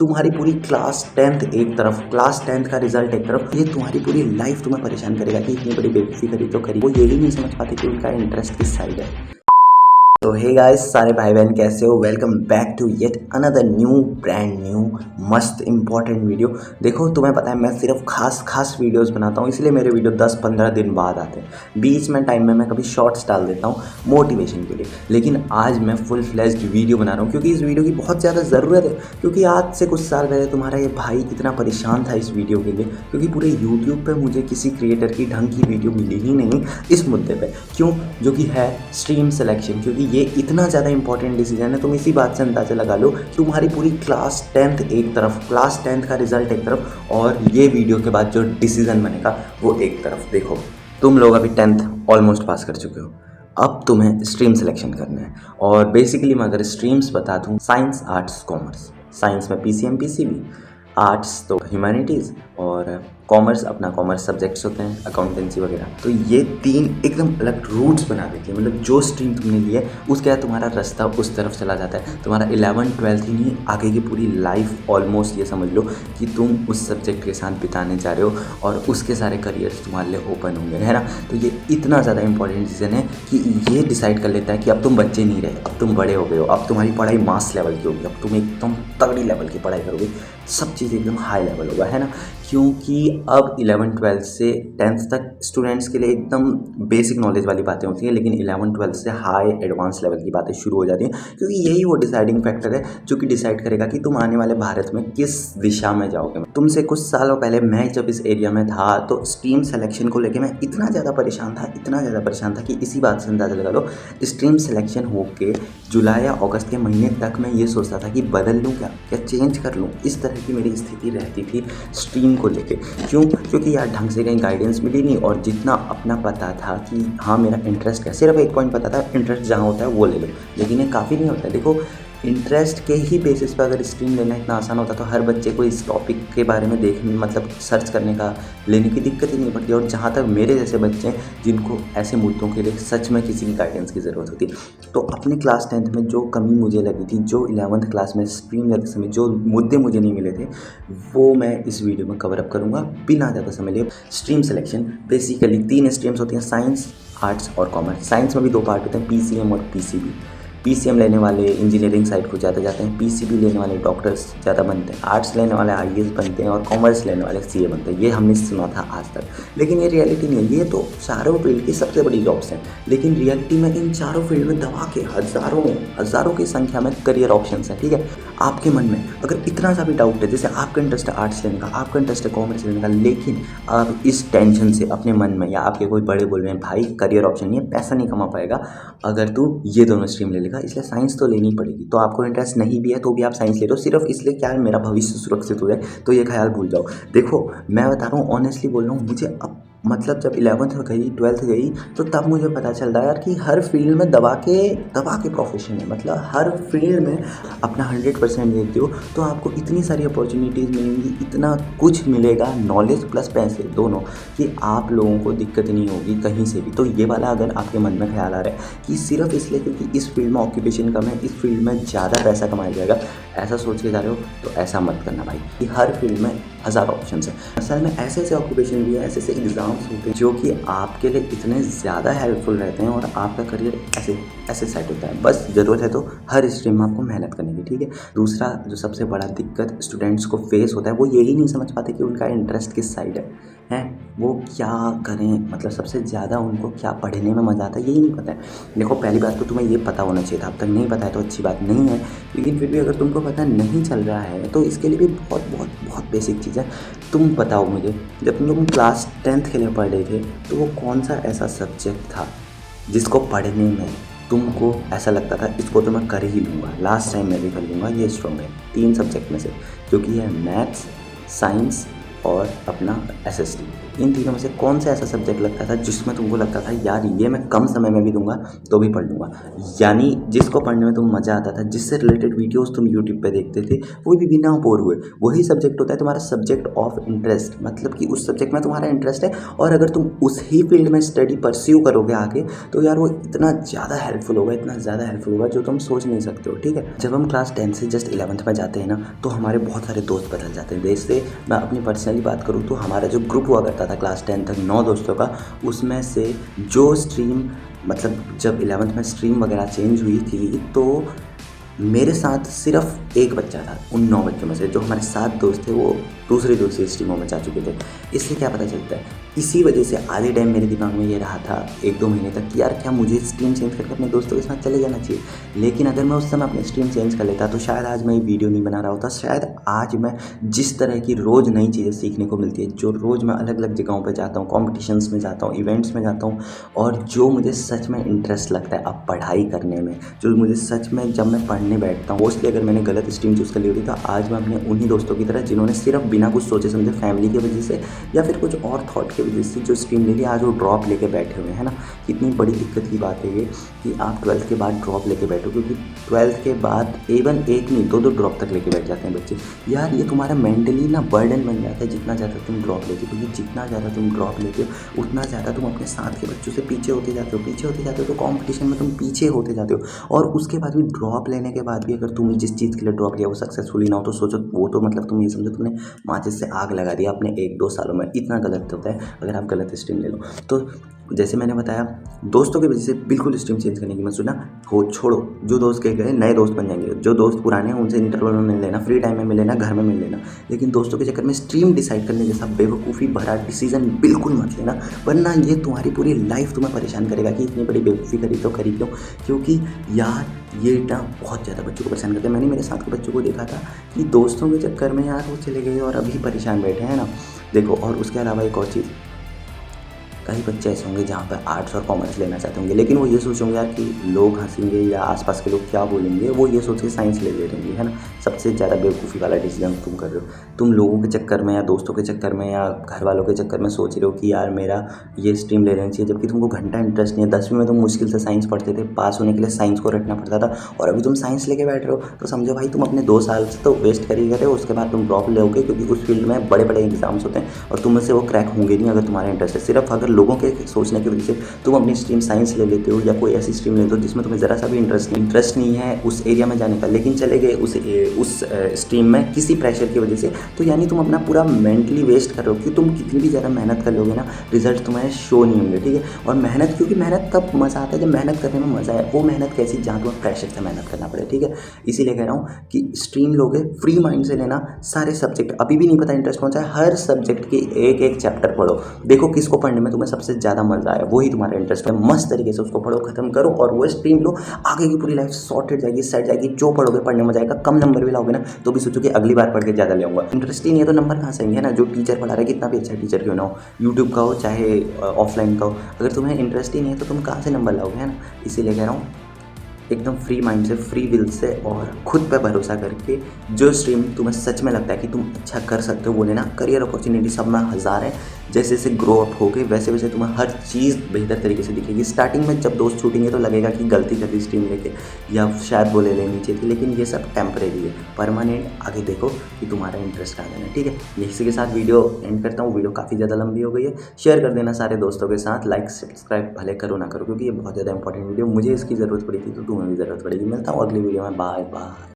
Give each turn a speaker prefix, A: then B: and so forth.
A: तुम्हारी पूरी class 10th एक तरफ, क्लास 10th का रिजल्ट एक तरफ, ये तुम्हारी पूरी लाइफ तुम्हें परेशान करेगा कि इतनी बड़ी बेवकूफ़ी करी तो करी। वो यही नहीं समझ पाते कि उनका इंटरेस्ट किस साइड है। तो हे गाइस, सारे भाई बहन कैसे हो? Welcome back to yet another new brand new मस्त इंपॉर्टेंट वीडियो। देखो, तुम्हें पता है मैं सिर्फ खास वीडियोस बनाता हूँ, इसलिए मेरे वीडियो 10-15 दिन बाद आते हैं। बीच में टाइम में मैं कभी शॉर्ट्स डाल देता हूँ मोटिवेशन के लिए, लेकिन आज मैं फुल फ्लेज्ड वीडियो बना रहा हूँ क्योंकि इस वीडियो की बहुत ज़्यादा ज़रूरत है। क्योंकि आज से कुछ साल पहले तुम्हारा ये भाई इतना परेशान था इस वीडियो के लिए, क्योंकि पूरे यूट्यूब पर मुझे किसी क्रिएटर की ढंग की वीडियो मिली ही नहीं इस मुद्दे पर। क्यों? जो कि है स्ट्रीम सिलेक्शन। क्योंकि ये इतना ज़्यादा इंपॉर्टेंट डिसीजन है, तुम इसी बात से अंदाज़ा लगा लो। तुम्हारी पूरी क्लास 10th एक तरफ, क्लास 10th का रिजल्ट एक तरफ, और ये वीडियो के बाद जो डिसीजन बनेगा वो एक तरफ। देखो, तुम लोग अभी 10th ऑलमोस्ट पास कर चुके हो, अब तुम्हें स्ट्रीम सिलेक्शन करना है। और बेसिकली मैं अगर स्ट्रीम्स बता दूँ, साइंस, आर्ट्स, कॉमर्स। साइंस में पीसीएम पीसीबी, आर्ट्स तो ह्यूमैनिटीज़, और कॉमर्स अपना कॉमर्स सब्जेक्ट्स होते हैं, अकाउंटेंसी वगैरह। तो ये तीन एकदम अलग रूट्स बना देती है। मतलब जो स्ट्रीम तुमने ली है उसके बाद तुम्हारा रास्ता उस तरफ चला जाता है। तुम्हारा 11th 12th ही नहीं, आगे की पूरी लाइफ ऑलमोस्ट ये समझ लो कि तुम उस सब्जेक्ट के साथ बिताने जा रहे हो और उसके सारे करियर्स तुम्हारे लिए ओपन होंगे, है ना। तो ये इतना ज़्यादा इंपॉर्टेंट डिसीजन है कि ये डिसाइड कर लेता है कि अब तुम बच्चे नहीं रहे, अब तुम बड़े हो गए हो, अब तुम्हारी पढ़ाई मास लेवल की होगी, अब तुम एकदम तगड़ी लेवल की पढ़ाई करोगे, सब चीज़ एकदम हाई लेवल होगा, है ना। क्योंकि अब 11th 12th से 10th तक स्टूडेंट्स के लिए एकदम बेसिक नॉलेज वाली बातें होती हैं, लेकिन 11th 12th से हाई एडवांस लेवल की बातें शुरू हो जाती हैं। क्योंकि यही वो डिसाइडिंग फैक्टर है जो कि डिसाइड करेगा कि तुम आने वाले भारत में किस दिशा में जाओगे। तुमसे कुछ सालों पहले मैं जब इस एरिया में था तो स्ट्रीम सिलेक्शन को लेकर मैं इतना ज़्यादा परेशान था कि इसी बात से अंदाज़ा लगा लो, स्ट्रीम सिलेक्शन होके जुलाई या अगस्त के महीने तक मैं ये सोचता था कि बदल लूँ, क्या चेंज कर लूँ। इस तरह की मेरी स्थिति रहती थी स्ट्रीम को लेके। क्यों? क्योंकि यार ढंग से कहीं गाइडेंस मिली नहीं, और जितना अपना पता था कि हाँ मेरा इंटरेस्ट क्या, सिर्फ एक पॉइंट पता था, इंटरेस्ट जहाँ होता है वो ले लो, लेकिन ये काफ़ी नहीं होता है। देखो, इंटरेस्ट के ही बेसिस पर अगर स्ट्रीम लेना इतना आसान होता तो हर बच्चे को इस टॉपिक के बारे में देखने, मतलब सर्च करने का, लेने की दिक्कत ही नहीं पड़ती। और जहाँ तक मेरे जैसे बच्चे हैं जिनको ऐसे मुद्दों के लिए सच में किसी की गाइडेंस की ज़रूरत होती, तो अपने क्लास 10th में जो कमी मुझे लगी थी, जो 11th क्लास में स्ट्रीम लेते समय जो मुद्दे मुझे नहीं मिले थे, वो मैं इस वीडियो में कवर अप करूँगा बिना ज़्यादा समय लिए। स्ट्रीम सिलेक्शन बेसिकली 3 स्ट्रीम्स होती हैं, साइंस, आर्ट्स और कॉमर्स। साइंस में भी 2 पार्ट होते हैं, पीसीएम और पीसीबी। पीसीएम लेने वाले इंजीनियरिंग साइड को ज़्यादा जाते हैं, पीसीबी लेने वाले डॉक्टर्स ज़्यादा बनते हैं, आर्ट्स लेने वाले आईएएस बनते हैं, और कॉमर्स लेने वाले सीए बनते हैं। ये हमने सुना था आज तक, लेकिन ये रियलिटी नहीं है। ये तो चारों फील्ड की सबसे बड़ी जॉब्स हैं, लेकिन रियलिटी में इन चारों फील्ड में दबा के हज़ारों की संख्या में करियर ऑप्शंस हैं। ठीक है, आपके मन में अगर इतना सा भी डाउट है, जैसे आपका इंटरेस्ट है आर्ट्स लेने का, आपका इंटरेस्ट है कॉमर्स लेने का, लेकिन आप इस टेंशन से अपने मन में, या आपके कोई बड़े बोल रहे हैं भाई करियर ऑप्शन नहीं है, पैसा नहीं कमा पाएगा अगर तू ये दोनों स्ट्रीम ले लेगा, इसलिए साइंस तो लेनी पड़ेगी। तो आपको इंटरेस्ट नहीं भी है तो भी आप साइंस ले लो, सिर्फ इसलिए क्या है मेरा भविष्य सुरक्षित हो जाए, तो ये ख्याल भूल जाओ। देखो, मैं बता रहा हूँ, ऑनेस्टली बोल रहा हूँ, मुझे अब मतलब जब 11th गई 12th गई तो तब मुझे पता चल रहा है यार कि हर फील्ड में दबा के प्रोफेशन है। मतलब हर फील्ड में अपना 100% देते हो तो आपको इतनी सारी अपॉर्चुनिटीज़ मिलेंगी, इतना कुछ मिलेगा, नॉलेज प्लस पैसे दोनों, कि आप लोगों को दिक्कत नहीं होगी कहीं से भी। तो ये वाला अगर आपके मन में ख्याल आ रहा है कि सिर्फ इसलिए क्योंकि इस फील्ड में ऑक्यूपेशन कम है, इस फील्ड में ज़्यादा पैसा कमाया जाएगा, ऐसा सोच के जा रहे हो, तो ऐसा मत करना भाई, कि हर फील्ड में हज़ारों ऑप्शन है। असल में ऐसे ऑक्यूपेशन भी है, ऐसे एग्ज़ाम्स होते हैं जो कि आपके लिए इतने ज़्यादा हेल्पफुल रहते हैं, और आपका करियर ऐसे सेट होता है। बस ज़रूरत है तो हर स्ट्रीम में आपको मेहनत करने की। ठीक है। दूसरा जो सबसे बड़ा दिक्कत स्टूडेंट्स को फेस होता है, वो यही नहीं समझ पाते कि उनका इंटरेस्ट किस साइड है, वो क्या करें, मतलब सबसे ज़्यादा उनको क्या पढ़ने में मज़ा आता है यही नहीं पता है। देखो, पहली बात तो तुम्हें ये पता होना चाहिए था, अब तक नहीं पता है तो अच्छी बात नहीं है, लेकिन फिर भी अगर तुमको पता नहीं चल रहा है तो इसके लिए भी बहुत बेसिक चीज़ है। तुम बताओ मुझे, जब तुम लोग क्लास 10th के लिए पढ़ रहे थे तो वो कौन सा ऐसा सब्जेक्ट था जिसको पढ़ने में तुमको ऐसा लगता था इसको तो मैं कर ही लूँगा, लास्ट टाइम मैं भी कर लूँगा, ये स्ट्रॉन्ग है 3 सब्जेक्ट में से, जो कि है मैथ्स, साइंस और अपना SST। इन तीनों में से कौन सा ऐसा सब्जेक्ट लगता था जिसमें तुमको लगता था यार ये मैं कम समय में भी दूंगा तो भी पढ़ लूँगा, यानी जिसको पढ़ने में तुम मज़ा आता था, जिससे रिलेटेड वीडियोस तुम यूट्यूब पे देखते थे वो भी बिना बोर हुए, वही सब्जेक्ट होता है तुम्हारा सब्जेक्ट ऑफ इंटरेस्ट। मतलब कि उस सब्जेक्ट में तुम्हारा इंटरेस्ट है और अगर तुम उस ही फील्ड में स्टडी परस्यू करोगे आगे तो यार वो इतना ज़्यादा हेल्पफुल होगा, इतना ज़्यादा हेल्पफुल होगा जो तुम सोच नहीं सकते हो। ठीक है, जब हम क्लास 10 से जस्ट 11th में जाते हैं ना तो हमारे बहुत सारे दोस्त बदल जाते हैं। जैसे मैं अपनी पर्सनली बात करूँ तो हमारा जो ग्रुप हुआ करता था क्लास 10 तक 9 दोस्तों का, उसमें से जो स्ट्रीम मतलब जब 11th में स्ट्रीम वगैरह चेंज हुई थी तो मेरे साथ सिर्फ एक बच्चा था उन 9 बच्चों में से, जो हमारे 7 दोस्त थे वो दूसरी स्ट्रीमों में जा चुके थे। इससे क्या पता चलता है, इसी वजह से आधे टाइम मेरे दिमाग में ये रहा था 1-2 महीने तक कि यार क्या मुझे स्ट्रीम चेंज करके अपने दोस्तों के साथ चले जाना चाहिए। लेकिन अगर मैं उस समय अपनी स्ट्रीम चेंज कर लेता तो शायद आज मैं ये वीडियो नहीं बना रहा होता, शायद आज मैं जिस तरह की रोज़ नई चीज़ें सीखने को मिलती है, जो रोज़ मैं अलग अलग जगहों पर जाता हूँ, कॉम्पिटिशन्स में जाता हूँ, इवेंट्स में जाता हूँ, और जो मुझे सच में इंटरेस्ट लगता है अब पढ़ाई करने में, जो मुझे सच में जब मैं पढ़ने बैठता हूँ, मोस्टली अगर मैंने गलत स्ट्रीम चूज़ कर ली होती तो आज मैं अपने उन्हीं दोस्तों की तरह जिन्होंने सिर्फ बिना कुछ सोचे समझे फैमिली की वजह से या फिर कुछ और थॉट की वजह से जो स्ट्रीम ले ली, आज वो ड्रॉप लेके बैठे हुए हैं ना। कितनी बड़ी दिक्कत की बात है ये कि आप 12th के बाद ड्रॉप लेके बैठो, क्योंकि 12th के बाद इवन एक नहीं 2-2 ड्रॉप तक लेके बैठ जाते हैं बच्चे। यार ये तुम्हारा मेंटली ना बर्डन बन जाता है जितना ज़्यादा तुम ड्रॉप लेते हो, क्योंकि जितना ज़्यादा तुम ड्रॉप लेते हो उतना ज़्यादा तुम अपने साथ के बच्चों से पीछे होते जाते हो, तो कॉम्पिटिशन में तुम पीछे होते जाते हो। और उसके बाद भी ड्रॉप लेने के बाद भी अगर तुम जिस चीज़ के लिए ड्रॉप लिया वो सक्सेसफुली ना हो तो सोचो, वो तो मतलब तुम ये समझो तुमने माचिस से आग लगा दिया अपने 1-2 सालों में। इतना गलत होता है अगर आप गलत स्ट्रीम ले लो। तो जैसे मैंने बताया, दोस्तों की वजह से बिल्कुल स्ट्रीम चेंज करने की मत सोचना, हो छोड़ो। जो दोस्त कह गए नए दोस्त बन जाएंगे, जो दोस्त पुराने हैं उनसे इंटरवल में मिल लेना, फ्री टाइम में मिल लेना, घर में मिल लेना, लेकिन दोस्तों के चक्कर में स्ट्रीम डिसाइड करने जैसा बेवकूफ़ी भरा डिसीजन बिल्कुल मत लेना, वरना ये तुम्हारी पूरी लाइफ तुम्हें परेशान करेगा कि इतनी बड़ी बेवकूफ़ी करी तो करी क्यों। क्योंकि यार ये ना बहुत ज़्यादा बच्चों को परेशान करता है। मैंने मेरे साथ के बच्चों को देखा था कि दोस्तों के चक्कर में यार वो चले गए और अभी परेशान बैठे हैं ना। देखो, और उसके अलावा एक और चीज़, कई बच्चे ऐसे होंगे जहाँ पर आर्ट्स और कॉमर्स लेना चाहते होंगे, लेकिन वो ये सोचेंगे यार कि लोग हंसेंगे या आसपास के लोग क्या बोलेंगे, वो ये सोच के साइंस ले लेंगे, है ना। सबसे ज़्यादा बेवकूफ़ी वाला डिसीजन तुम कर रहे हो। तुम लोगों के चक्कर में या दोस्तों के चक्कर में या घर वालों के चक्कर में सोच रहे हो कि यार मेरा ये स्ट्रीम ले लेनी चाहिए, जबकि तुमको घंटा इंटरेस्ट नहीं है। 10वीं में तुम मुश्किल से साइंस पढ़ते थे, पास होने के लिए साइंस को रटना पड़ता था, और अभी तुम साइंस लेके बैठ रहे हो तो समझो भाई तुम अपने 2 साल से तो वेस्ट कर ही रहे हो। उसके बाद तुम ड्रॉप लोगे क्योंकि उस फील्ड में बड़े बड़े एग्जाम्स होते हैं और तुम में से वो क्रैक होंगे नहीं अगर तुम्हारा इंटरेस्ट है। सिर्फ अगर लोगों के सोचने की वजह से तुम अपनी स्ट्रीम साइंस ले लेते हो या कोई ऐसी स्ट्रीम लेते हो जिसमें तुम्हें ज़रा सा भी इंटरेस्ट नहीं है उस एरिया में जाने का, लेकिन चले गए उस स्ट्रीम में किसी प्रेशर की वजह से, तो यानी तुम अपना पूरा मेंटली वेस्ट कर रहे हो कि तुम कितनी भी ज़्यादा मेहनत कर लोगे ना, रिजल्ट तुम्हारे शो नहीं होंगे। ठीक है, और मेहनत, क्योंकि मेहनत तब मज़ा आता है जब मेहनत करने में मज़ा है। वो मेहनत कैसी, जहाँ तुम्हें प्रेशर से मेहनत करना पड़े। ठीक है, इसीलिए कह रहा हूँ कि स्ट्रीम लोगे फ्री माइंड से लेना, सारे सब्जेक्ट, अभी भी नहीं पता इंटरेस्ट कौन सा है, हर सब्जेक्ट की एक एक चैप्टर पढ़ो, देखो किसको पढ़ने में तुम्हें सबसे ज़्यादा मज़ा आया, वही तुम्हारा इंटरेस्ट है। मस्त तरीके से उसको पढ़ो, खत्म करो और वो स्ट्रीम लो, आगे की पूरी लाइफ सॉर्टेड जाएगी, सेट जाएगी। जो पढ़ोगे पढ़ने में जाएगा, कम नंबर भी लाओगे ना तो भी सोचो कि अगली बार पढ़ के ज़्यादा ले आऊँगा। इंटरेस्ट ही नहीं है तो नंबर कहाँ से आएंगे, है ना। जो टीचर पढ़ा रहा है, कितना भी अच्छा टीचर क्यों ना हो, यूट्यूब का हो चाहे ऑफलाइन का हो, अगर तुम्हें इंटरेस्ट ही नहीं है तो तुम कहाँ से नंबर लाओगे, है ना। इसीलिए कह रहा हूँ एकदम फ्री माइंड से, फ्री विल से और खुद पे भरोसा करके जो स्ट्रीम तुम्हें सच में लगता है कि तुम अच्छा कर सकते हो वो लेना। करियर अपॉर्चुनिटी सब में हज़ार है, जैसे जैसे ग्रो अप होगे वैसे वैसे तुम्हें हर चीज़ बेहतर तरीके से दिखेगी। स्टार्टिंग में जब दोस्त छूटेंगे तो लगेगा कि गलती कर दी स्ट्रीम लेके, या शायद वो ले लेनी चाहिए थी, लेकिन ये सब टेम्परेरी है। परमानेंट आगे देखो कि तुम्हारा इंटरेस्ट आ जाना है। ठीक है, इसी के साथ वीडियो एंड करता हूँ। वीडियो काफ़ी ज़्यादा लंबी हो गई है, शेयर कर देना सारे दोस्तों के साथ, लाइक सब्सक्राइब भले करो ना करो, क्योंकि ये बहुत ज़्यादा इंपॉर्टेंट वीडियो, मुझे इसकी ज़रूरत पड़ी थी तो तुम्हें भी ज़रूरत पड़ेगी। मिलता हूँ अगली वीडियो में, बाय बाय।